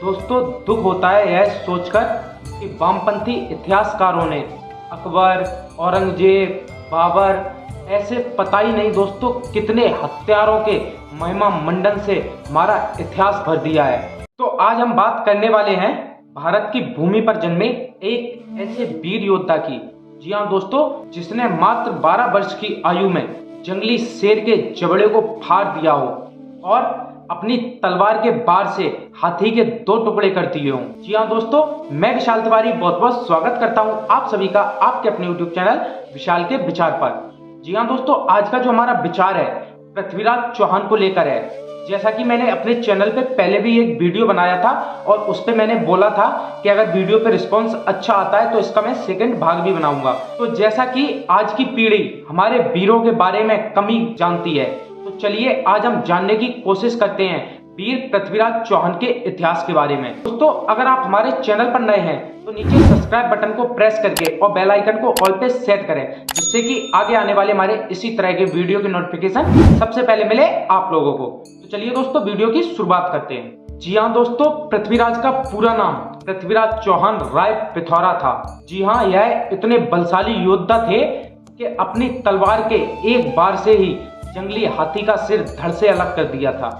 दोस्तों दुख होता है यह सोचकर कि वामपंथी इतिहासकारों ने अकबर, औरंगजेब, बाबर ऐसे पता ही नहीं दोस्तों कितने हत्यारों के महिमा मंडन से हमारा इतिहास भर दिया है। तो आज हम बात करने वाले हैं भारत की भूमि पर जन्मे एक ऐसे वीर योद्धा की। जी हाँ दोस्तों, जिसने मात्र 12 वर्ष की आयु में जंगली शेर के जबड़े को फाड़ दिया हो और अपनी तलवार के बार से हाथी के 2 टुकड़े कर दिए हों। जी हाँ दोस्तों, मैं विशाल तिवारी बहुत बहुत स्वागत करता हूँ आप सभी का आपके अपने YouTube चैनल विशाल के विचार पर। जी हाँ दोस्तों, आज का जो हमारा विचार है पृथ्वीराज चौहान को लेकर है। जैसा कि मैंने अपने चैनल पे पहले भी एक वीडियो बनाया था और उस पे मैंने बोला था कि अगर वीडियो पे रिस्पांस अच्छा आता है तो इसका मैं सेकंड भाग भी बनाऊंगा। तो जैसा कि आज की पीढ़ी हमारे वीरों के बारे में कम ही जानती है, तो चलिए आज हम जानने की कोशिश करते हैं वीर पृथ्वीराज चौहान के इतिहास के बारे में। दोस्तों अगर आप हमारे चैनल पर नए हैं तो नीचे सब्सक्राइब बटन को प्रेस करके और बेल आइकन को ऑल पे सेट करें, जिससे कि आगे आने वाले हमारे इसी तरह के वीडियो की नोटिफिकेशन सबसे पहले मिले आप लोगों को। तो चलिए दोस्तों वीडियो की शुरुआत करते हैं। जी हाँ दोस्तों, पृथ्वीराज का पूरा नाम पृथ्वीराज चौहान राय पिथौरा था। जी हाँ, यह इतने बलशाली योद्धा थे कि अपनी तलवार के एक बार से ही जंगली हाथी का सिर धड़ से अलग कर दिया था।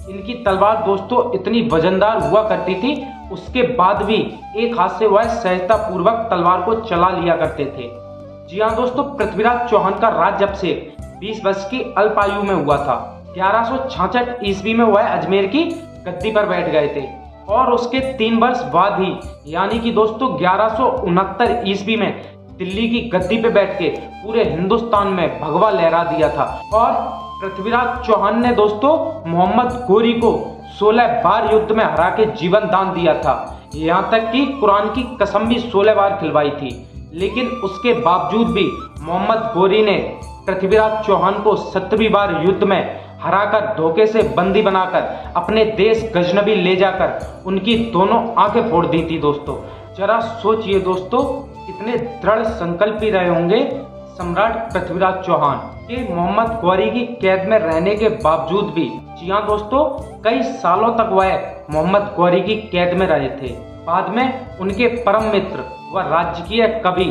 इनकी तलवार दोस्तों इतनी वजनदार हुआ करती थी, उसके बाद भी एक हाथ से वह सहजता पूर्वक तलवार को चला लिया करते थे। जी हाँ दोस्तों, पृथ्वीराज चौहान का राज्य जब से 20 वर्ष की अल्प आयु में हुआ था। 1166 ईस्वी में वह अजमेर की गद्दी पर बैठ गए थे और उसके 3 वर्ष बाद ही यानी कि दोस्तों 1169 ईस्वी में दिल्ली की गद्दी पे बैठ के पूरे हिंदुस्तान में भगवा लहरा दिया था। और पृथ्वीराज चौहान ने दोस्तों मोहम्मद गोरी को 16 बार युद्ध में हरा के जीवन दान दिया था। यहाँ तक कि कुरान की कसम भी 16 बार खिलवाई थी, लेकिन उसके बावजूद भी मोहम्मद गोरी ने पृथ्वीराज चौहान को 17वीं बार युद्ध में हराकर धोखे से बंदी बनाकर अपने देश गजनबी ले जाकर उनकी दोनों आंखें फोड़ दी थी। दोस्तों जरा सोचिए दोस्तों, कितने दृढ़ संकल्पी रहे होंगे सम्राट पृथ्वीराज चौहान के मोहम्मद गौरी की कैद में रहने के बावजूद भी। जी हाँ दोस्तों, कई सालों तक वह मोहम्मद गौरी की कैद में रहे थे। बाद में उनके परम मित्र व राजकीय कवि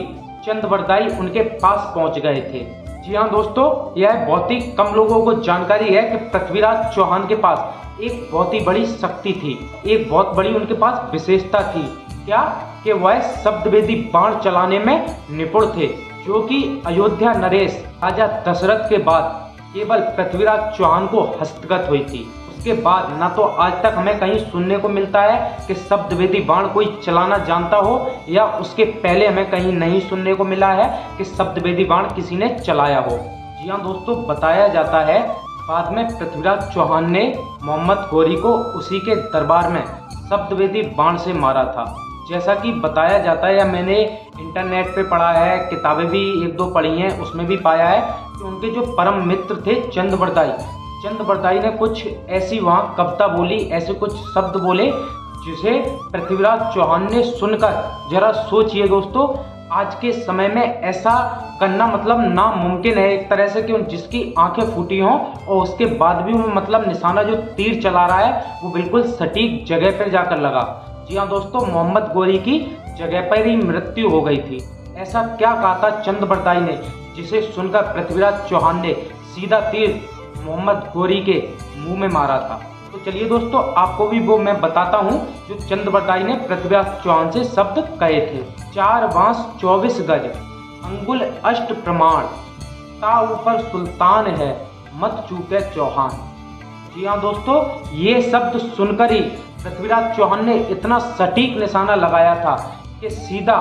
चंद्रबरदाई उनके पास पहुंच गए थे। जी हाँ दोस्तों, यह बहुत ही कम लोगों को जानकारी है कि पृथ्वीराज चौहान के पास एक बहुत ही बड़ी शक्ति थी, एक बहुत बड़ी उनके पास विशेषता थी। क्या कि वह शब्दभेदी बाण चलाने में निपुण थे, जो कि अयोध्या नरेश राजा दशरथ के बाद केवल पृथ्वीराज चौहान को हस्तगत हुई थी। उसके बाद ना तो आज तक हमें कहीं सुनने को मिलता है कि शब्दभेदी बाण कोई चलाना जानता हो, या उसके पहले हमें कहीं नहीं सुनने को मिला है कि शब्दभेदी बाण किसी ने चलाया हो। जी हाँ दोस्तों, बताया जाता है बाद में पृथ्वीराज चौहान ने मोहम्मद गौरी को उसी के दरबार में शब्दभेदी बाण से मारा था। जैसा कि बताया जाता है, या मैंने इंटरनेट पे पढ़ा है, किताबें भी 1-2 पढ़ी हैं, उसमें भी पाया है कि उनके जो परम मित्र थे चंद्रबरदाई ने कुछ ऐसी वहाँ कविता बोली, ऐसे कुछ शब्द बोले जिसे पृथ्वीराज चौहान ने सुनकर, जरा सोचिए दोस्तों, आज के समय में ऐसा करना मतलब नामुमकिन है एक तरह से, कि जिसकी आंखें फूटी हों और उसके बाद भी वो मतलब निशाना जो तीर चला रहा है वो बिल्कुल सटीक जगह पर जाकर लगा। जी हाँ दोस्तों, मोहम्मद गौरी की जगह पर ही मृत्यु हो गई थी। ऐसा क्या कहा था चंद्रबरदाई ने, जिसे सुनकर पृथ्वीराज चौहान ने सीधा तीर मोहम्मद गौरी के मुंह में मारा था। तो चलिए दोस्तों, आपको भी वो मैं बताता हूँ जो चंद्रबरदाई ने पृथ्वीराज चौहान से शब्द कहे थे। 4 बांस 24 गज, अंगुल अष्ट प्रमाण, ता ऊपर सुल्तान है, मत चूके चौहान। जी हाँ दोस्तों, ये शब्द सुनकर ही पृथ्वीराज चौहान ने इतना सटीक निशाना लगाया था कि सीधा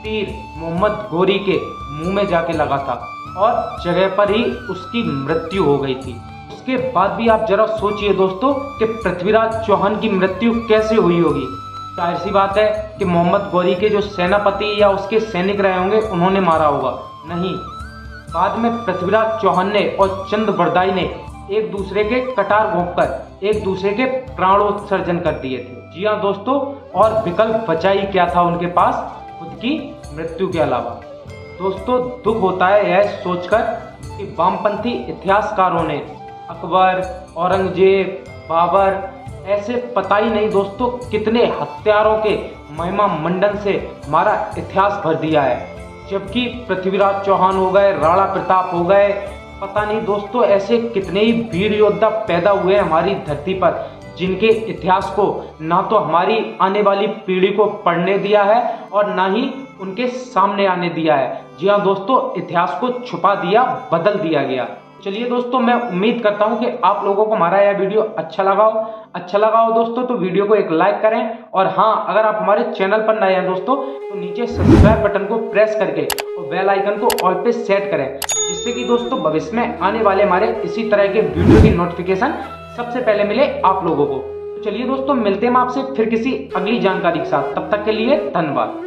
तीर मोहम्मद गौरी के मुंह में जाके लगा था और जगह पर ही उसकी मृत्यु हो गई थी। उसके बाद भी आप जरा सोचिए दोस्तों कि पृथ्वीराज चौहान की मृत्यु कैसे हुई होगी। जाहिर सी बात है कि मोहम्मद गौरी के जो सेनापति या उसके सैनिक रहे होंगे उन्होंने मारा होगा, नहीं, बाद में पृथ्वीराज चौहान ने और चंद्रबरदाई ने एक दूसरे के कटार घोंपकर एक दूसरे के प्राणोत्सर्जन कर दिए थे। जी हाँ दोस्तों, और विकल्प बचा ही क्या था उनके पास खुद की मृत्यु के अलावा। दोस्तों दुख होता है यह सोचकर कि वामपंथी इतिहासकारों ने अकबर, औरंगजेब, बाबर ऐसे पता ही नहीं दोस्तों कितने हत्यारों के महिमा मंडन से हमारा इतिहास भर दिया है। जबकि पृथ्वीराज चौहान हो गए, राणा प्रताप हो गए, पता नहीं दोस्तों ऐसे कितने ही वीर योद्धा पैदा हुए हैं हमारी धरती पर, जिनके इतिहास को ना तो हमारी आने वाली पीढ़ी को पढ़ने दिया है और ना ही उनके सामने आने दिया है। जी हाँ दोस्तों, इतिहास को छुपा दिया, बदल दिया गया। चलिए दोस्तों, मैं उम्मीद करता हूं कि आप लोगों को हमारा यह वीडियो अच्छा लगा हो दोस्तों, तो वीडियो को एक लाइक करें। और हाँ, अगर आप हमारे चैनल पर नए हैं दोस्तों, तो नीचे सब्सक्राइब बटन को प्रेस करके और बेल आइकन को ऑल पे सेट करें, जिससे कि दोस्तों भविष्य में आने वाले हमारे इसी तरह के वीडियो की नोटिफिकेशन सबसे पहले मिले आप लोगों को। तो चलिए दोस्तों, मिलते हैं हम आपसे फिर किसी अगली जानकारी के साथ। तब तक के लिए धन्यवाद।